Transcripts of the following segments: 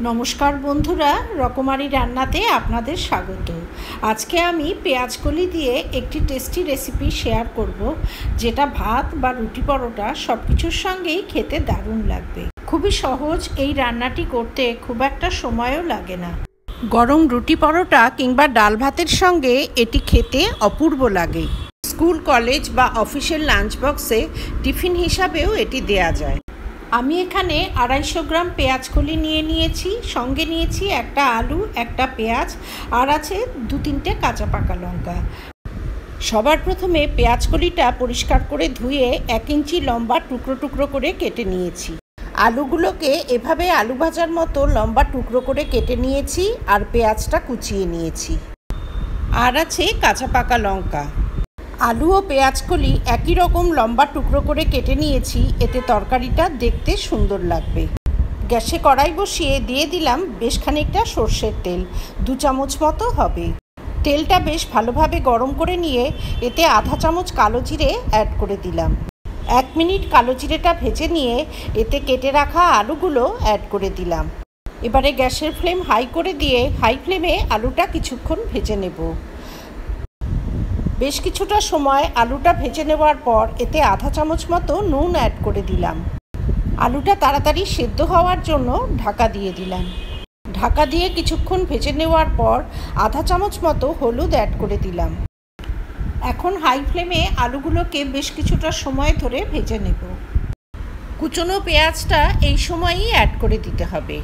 নমস্কার বন্ধুরা, রকমারি রান্নাতে আপনাদের স্বাগত। আজকে আমি পেঁয়াজকলি দিয়ে একটি টেস্টি রেসিপি শেয়ার করব, যেটা ভাত বা রুটি পরোটা সব কিছুর সঙ্গেই খেতে দারুণ লাগবে। খুবই সহজ এই রান্নাটি করতে, খুব একটা সময়ও লাগে না। গরম রুটি পরোটা কিংবা ডাল ভাতের সঙ্গে এটি খেতে অপূর্ব লাগে। স্কুল, কলেজ বা অফিসের লাঞ্চ বক্সে টিফিন হিসাবেও এটি দেয়া যায়। আমি এখানে 250 গ্রাম পেঁয়াজকলি নিয়ে নিয়েছি, সঙ্গে নিয়েছি একটা আলু, একটা পেঁয়াজ, আর আছে 2-3টে কাঁচা পাকা লঙ্কা। সবার প্রথমে পেঁয়াজকলিটা পরিষ্কার করে ধুয়ে 1 ইঞ্চি লম্বা টুকরো টুকরো করে কেটে নিয়েছি। আলুগুলোকে এভাবে আলু ভাজার মতো লম্বা টুকরো করে কেটে নিয়েছি, আর পেঁয়াজটা কুচিয়ে নিয়েছি। আর আছে কাঁচা পাকা লঙ্কা। আলু ও পেঁয়াজকলি একই রকম লম্বা টুকরো করে কেটে নিয়েছি, এতে তরকারিটা দেখতে সুন্দর লাগবে। গ্যাসে কড়াই বসিয়ে দিয়ে দিলাম বেশ খানিকটা সর্ষের তেল, 2 চামচ মতো হবে। তেলটা বেশ ভালোভাবে গরম করে নিয়ে এতে আধা চামচ কালো জিরে অ্যাড করে দিলাম। 1 মিনিট কালো জিরেটা ভেজে নিয়ে এতে কেটে রাখা আলুগুলো অ্যাড করে দিলাম। এবারে গ্যাসের ফ্লেম হাই করে দিয়ে হাই ফ্লেমে আলুটা কিছুক্ষণ ভেজে নেব। বেশ কিছুটা সময় আলুটা ভেজে নেওয়ার পর এতে আধা চামচ মতো নুন অ্যাড করে দিলাম। আলুটা তাড়াতাড়ি সেদ্ধ হওয়ার জন্য ঢাকা দিয়ে দিলাম। ঢাকা দিয়ে কিছুক্ষণ ভেজে নেওয়ার পর আধা চামচ মতো হলুদ অ্যাড করে দিলাম। এখন হাই ফ্লেমে আলুগুলোকে বেশ কিছুটা সময় ধরে ভেজে নেব। কুচনো পেঁয়াজটা এই সময়ই অ্যাড করে দিতে হবে।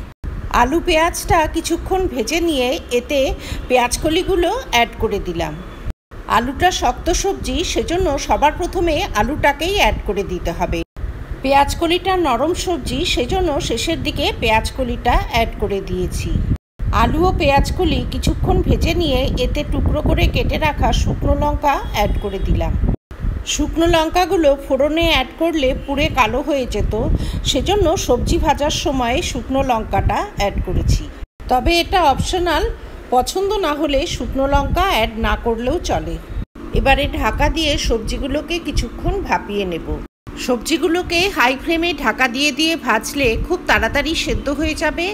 আলু পেঁয়াজটা কিছুক্ষণ ভেজে নিয়ে এতে পেঁয়াজকলিগুলো অ্যাড করে দিলাম। আলুটা শক্ত সবজি, সেজন্য সবার প্রথমে আলুটাকেই অ্যাড করে দিতে হবে। পেঁয়াজকলিটা নরম সবজি, সেজন্য শেষের দিকে পেঁয়াজকলিটা অ্যাড করে দিয়েছি। আলু ও পেঁয়াজকলি কিছুক্ষণ ভেজে নিয়ে এতে টুকরো করে কেটে রাখা শুকনো লঙ্কা অ্যাড করে দিলাম। শুকনো লঙ্কাগুলো ফোড়নে অ্যাড করলে পুড়ে কালো হয়ে যেত, সেজন্য সবজি ভাজার সময় শুকনো লঙ্কাটা অ্যাড করেছি। তবে এটা অপশনাল, পছন্দ না হলে শুকনো লঙ্কা অ্যাড না করলেও চলে। এবারে ঢাকা দিয়ে সবজিগুলোকে কিছুক্ষণ ভাপিয়ে নেব। সবজিগুলোকে হাই ফ্লেমে ঢাকা দিয়ে দিয়ে ভাজলে খুব তাড়াতাড়ি সেদ্ধ হয়ে যাবে,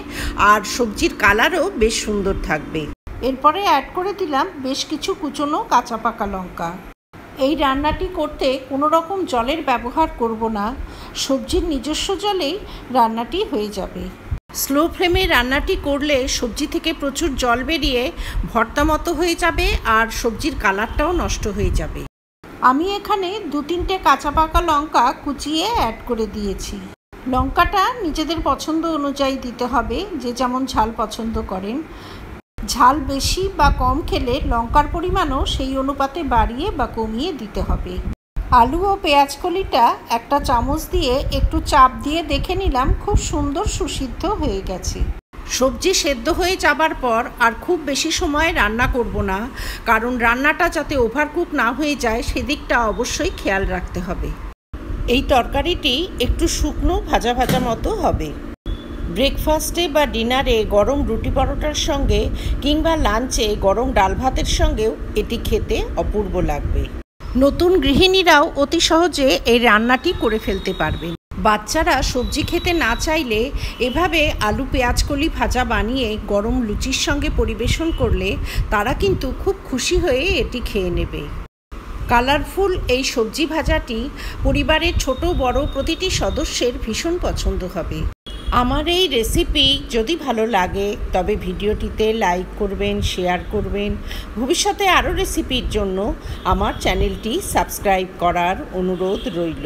আর সবজির কালারও বেশ সুন্দর থাকবে। এরপরে অ্যাড করে দিলাম বেশ কিছু কুচনো কাঁচা পাকা লঙ্কা। এই রান্নাটি করতে কোনো রকম জলের ব্যবহার করব না, সবজির নিজস্ব জলেই রান্নাটি হয়ে যাবে। স্লো ফ্লেমে রান্নাটি করলে সবজি থেকে প্রচুর জল বেরিয়ে ভর্তা মতো হয়ে যাবে, আর সবজির কালারটাও নষ্ট হয়ে যাবে। আমি এখানে 2-3টে কাঁচা পাকা লঙ্কা কুচিয়ে অ্যাড করে দিয়েছি। লঙ্কাটা নিজেদের পছন্দ অনুযায়ী দিতে হবে, যে যেমন ঝাল পছন্দ করেন। ঝাল বেশি বা কম খেলে লঙ্কার পরিমাণও সেই অনুপাতে বাড়িয়ে বা কমিয়ে দিতে হবে। আলু ও পেঁয়াজকলিটা একটা চামচ দিয়ে একটু চাপ দিয়ে দেখে নিলাম, খুব সুন্দর সুসিদ্ধ হয়ে গেছে। সবজি সেদ্ধ হয়ে যাবার পর আর খুব বেশি সময় রান্না করব না, কারণ রান্নাটা যাতে ওভারকুক না হয়ে যায় সেদিকটা অবশ্যই খেয়াল রাখতে হবে। এই তরকারিটি একটু শুকনো ভাজা ভাজা মতো হবে। ব্রেকফাস্টে বা ডিনারে গরম রুটি পরোটার সঙ্গে কিংবা লাঞ্চে গরম ডাল ভাতের সঙ্গেও এটি খেতে অপূর্ব লাগবে। নতুন গৃহিণীরাও অতি সহজে এই রান্নাটি করে ফেলতে পারবেন। বাচ্চারা সবজি খেতে না চাইলে এভাবে আলু পেঁয়াজকলি ভাজা বানিয়ে গরম লুচির সঙ্গে পরিবেশন করলে তারা কিন্তু খুব খুশি হয়ে এটি খেয়ে নেবে। কালারফুল এই সবজি ভাজাটি পরিবারের ছোট বড় প্রতিটি সদস্যের ভীষণ পছন্দ হবে। আমার এই রেসিপি যদি ভালো লাগে তবে ভিডিওটিতে লাইক করবেন, শেয়ার করবেন। ভবিষ্যতে আরও রেসিপির জন্য আমার চ্যানেলটি সাবস্ক্রাইব করার অনুরোধ রইল।